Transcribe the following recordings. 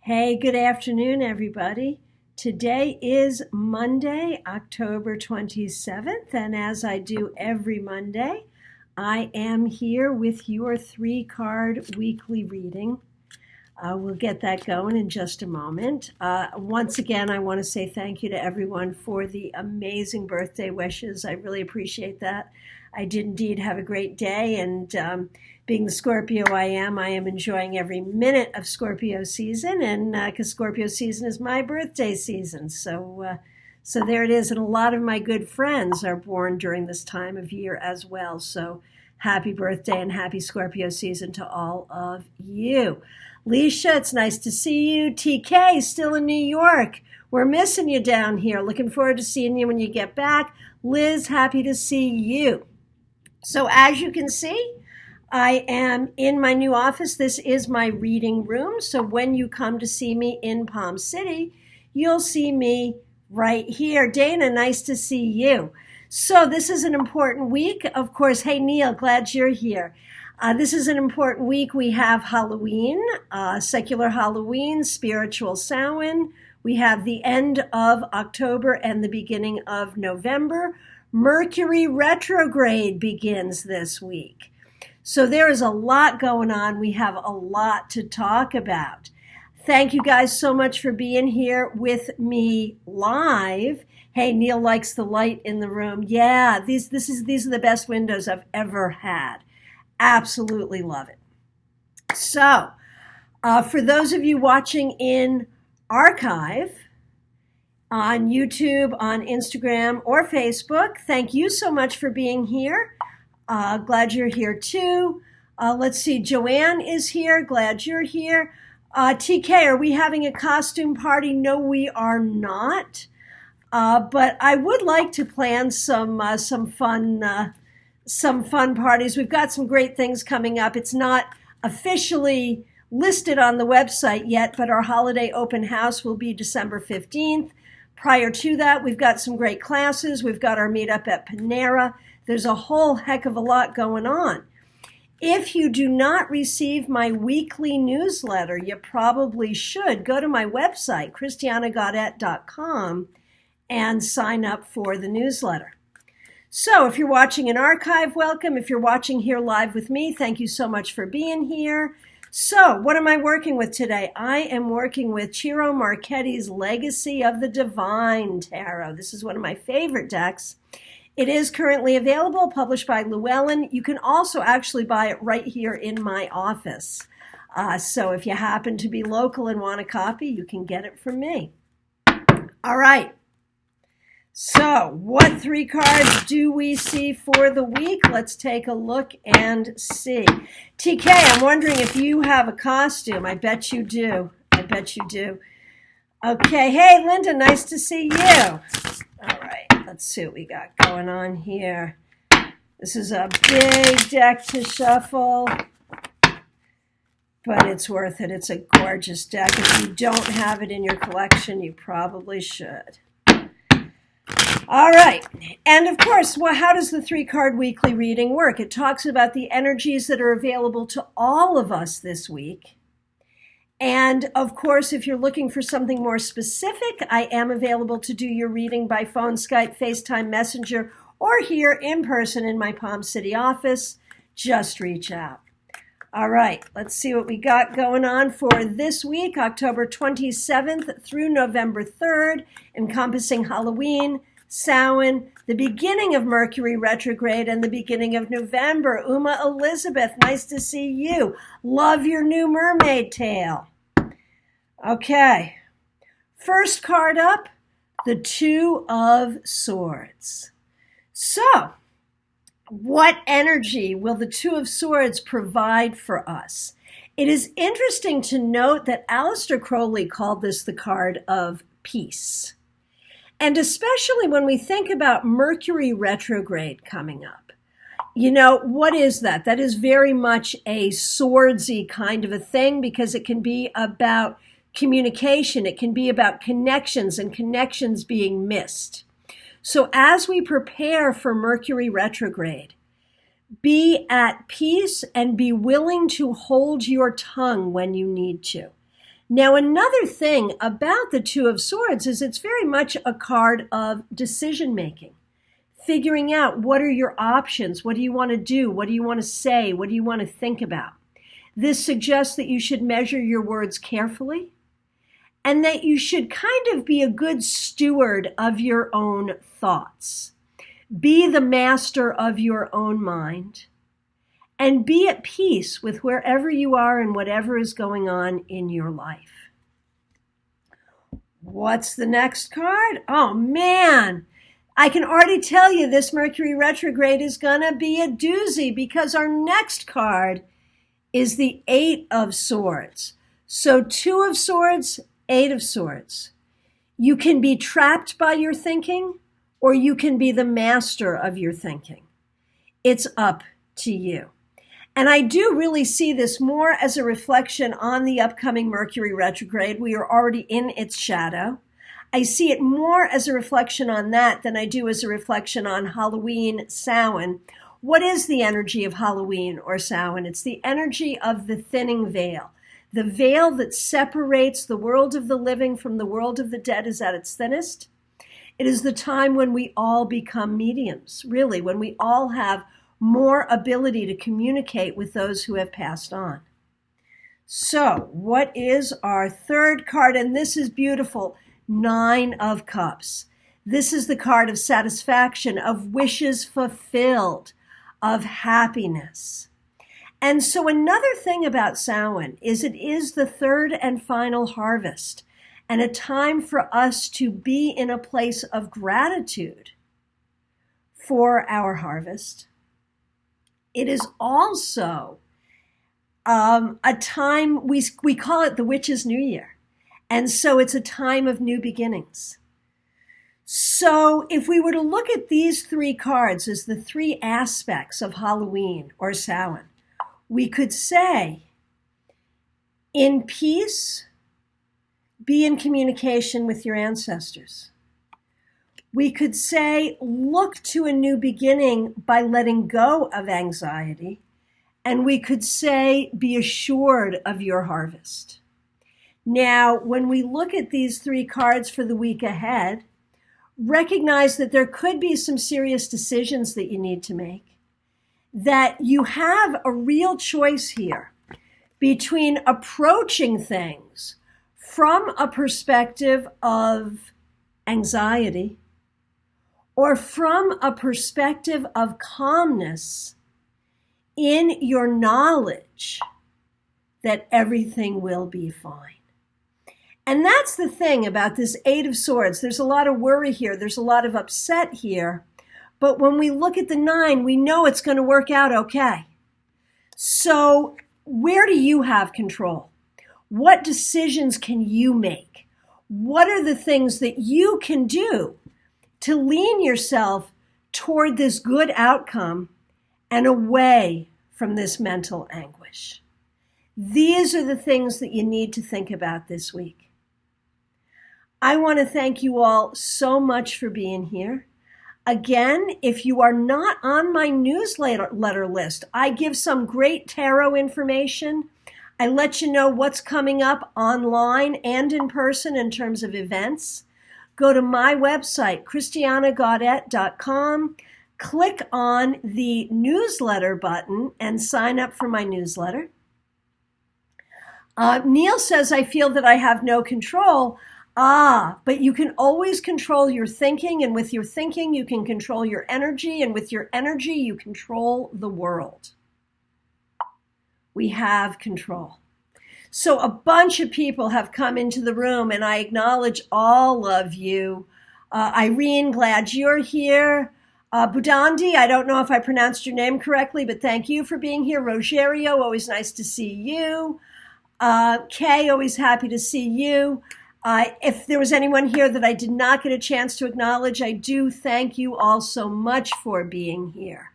Hey, good afternoon, everybody. Today is Monday, October 27th, and as I do every Monday, I am here with your three-card weekly reading. We'll get that going in just a moment. Once again, I want to say thank you to everyone for the amazing birthday wishes. I really appreciate that. I did indeed have a great day, and being the Scorpio I am enjoying every minute of Scorpio season, and because Scorpio season is my birthday season. So there it is, and a lot of my good friends are born during this time of year as well. So happy birthday and happy Scorpio season to all of you. Leisha, it's nice to see you. TK, still in New York. We're missing you down here. Looking forward to seeing you when you get back. Liz, happy to see you. So as you can see, I am in my new office. This is my reading room. So when you come to see me in Palm City, you'll see me right here. Dana, nice to see you. So this is an important week. Of course, hey, Neil, glad you're here. This is an important week. We have Halloween, secular Halloween, spiritual Samhain. We have the end of October and the beginning of November. Mercury Retrograde begins this week. So there is a lot going on. We have a lot to talk about. Thank you guys so much for being here with me live. Hey, Neil likes the light in the room. Yeah, these are the best windows I've ever had. Absolutely love it. So, for those of you watching in archive on YouTube, on Instagram, or Facebook, thank you so much for being here. Glad you're here too. Let's see, Joanne is here. Glad you're here. TK, are we having a costume party? No, we are not. But I would like to plan some fun parties. We've got some great things coming up. It's not officially listed on the website yet, but our holiday open house will be December 15th. Prior to that, we've got some great classes. We've got our meetup at Panera. There's a whole heck of a lot going on. If you do not receive my weekly newsletter, you probably should go to my website, christianagodet.com, and sign up for the newsletter. So if you're watching in archive, welcome. If you're watching here live with me, thank you so much for being here. So what am I working with today? I am working with Ciro Marchetti's Legacy of the Divine Tarot. This is one of my favorite decks. It is currently available, published by Llewellyn. You can also actually buy it right here in my office. So if you happen to be local and want a copy, you can get it from me. All right. So what three cards do we see for the week? Let's take a look and see. TK, I'm wondering if you have a costume. I bet you do. I bet you do. Okay. Hey, Linda, nice to see you. All right. Let's see what we got going on here. This is a big deck to shuffle, but it's worth it. It's a gorgeous deck. If you don't have it in your collection, you probably should. All right. And of course, how does the three-card weekly reading work? It talks about the energies that are available to all of us this week. And of course, if you're looking for something more specific, I am available to do your reading by phone, Skype, FaceTime, Messenger, or here in person in my Palm City office. Just reach out. All right, let's see what we got going on for this week, October 27th through November 3rd, encompassing Halloween, Samhain, the beginning of Mercury Retrograde, and the beginning of November. Uma Elizabeth, nice to see you. Love your new mermaid tail. Okay, first card up, the Two of Swords. So, what energy will the Two of Swords provide for us? It is interesting to note that Aleister Crowley called this the card of peace. And especially when we think about Mercury retrograde coming up. You know, what is that? That is very much a swordsy kind of a thing because it can be about communication. It can be about connections and connections being missed. So as we prepare for Mercury retrograde, be at peace and be willing to hold your tongue when you need to. Now, another thing about the Two of Swords is it's very much a card of decision making, figuring out what are your options, what do you want to do, what do you want to say, what do you want to think about. This suggests that you should measure your words carefully and that you should kind of be a good steward of your own thoughts. Be the master of your own mind and be at peace with wherever you are and whatever is going on in your life. What's the next card? Oh man, I can already tell you this Mercury retrograde is gonna be a doozy because our next card is the Eight of Swords. So Two of Swords, Eight of Swords. You can be trapped by your thinking or you can be the master of your thinking. It's up to you. And I do really see this more as a reflection on the upcoming Mercury retrograde. We are already in its shadow. I see it more as a reflection on that than I do as a reflection on Halloween, Samhain. What is the energy of Halloween or Samhain? It's the energy of the thinning veil. The veil that separates the world of the living from the world of the dead is at its thinnest. It is the time when we all become mediums, really, when we all have more ability to communicate with those who have passed on. So, what is our third card? And this is beautiful, Nine of Cups. This is the card of satisfaction, of wishes fulfilled, of happiness. And so another thing about Samhain is it is the third and final harvest and a time for us to be in a place of gratitude for our harvest. It is also a time, we call it the Witch's New Year. And so it's a time of new beginnings. So if we were to look at these three cards as the three aspects of Halloween or Samhain, we could say, in peace, be in communication with your ancestors. We could say, look to a new beginning by letting go of anxiety. And we could say, be assured of your harvest. Now, when we look at these three cards for the week ahead, recognize that there could be some serious decisions that you need to make, that you have a real choice here between approaching things from a perspective of anxiety or from a perspective of calmness in your knowledge that everything will be fine. And that's the thing about this Eight of Swords. There's a lot of worry here. There's a lot of upset here. But when we look at the Nine, we know it's going to work out okay. So where do you have control? What decisions can you make? What are the things that you can do to lean yourself toward this good outcome and away from this mental anguish? These are the things that you need to think about this week. I want to thank you all so much for being here. Again, if you are not on my newsletter list, I give some great tarot information. I let you know what's coming up online and in person in terms of events. Go to my website, christianagaudet.com, click on the newsletter button and sign up for my newsletter. Neil says, I feel that I have no control. But you can always control your thinking, and with your thinking, you can control your energy, and with your energy, you control the world. We have control. So a bunch of people have come into the room, and I acknowledge all of you. Irene, glad you're here. Budandi, I don't know if I pronounced your name correctly, but thank you for being here. Rogerio, always nice to see you. Kay, always happy to see you. If there was anyone here that I did not get a chance to acknowledge, I do thank you all so much for being here.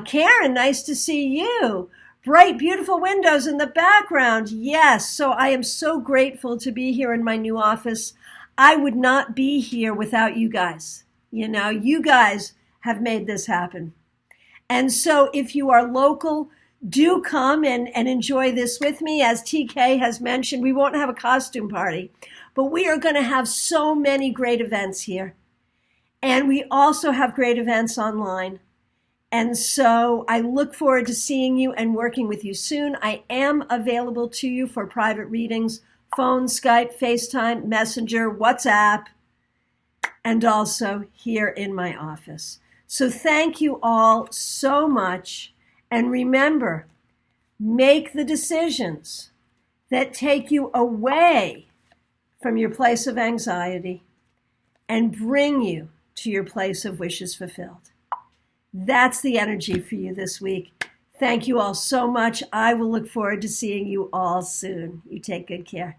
Karen, nice to see you. Bright, beautiful windows in the background. Yes, so I am so grateful to be here in my new office. I would not be here without you guys. You know, you guys have made this happen. And so if you are local, do come and enjoy this with me. As TK has mentioned, we won't have a costume party, but we are going to have so many great events here. And we also have great events online. And so I look forward to seeing you and working with you soon. I am available to you for private readings, phone, Skype, FaceTime, Messenger, WhatsApp, and also here in my office. So thank you all so much. And remember, make the decisions that take you away from your place of anxiety and bring you to your place of wishes fulfilled. That's the energy for you this week. Thank you all so much. I will look forward to seeing you all soon. You take good care.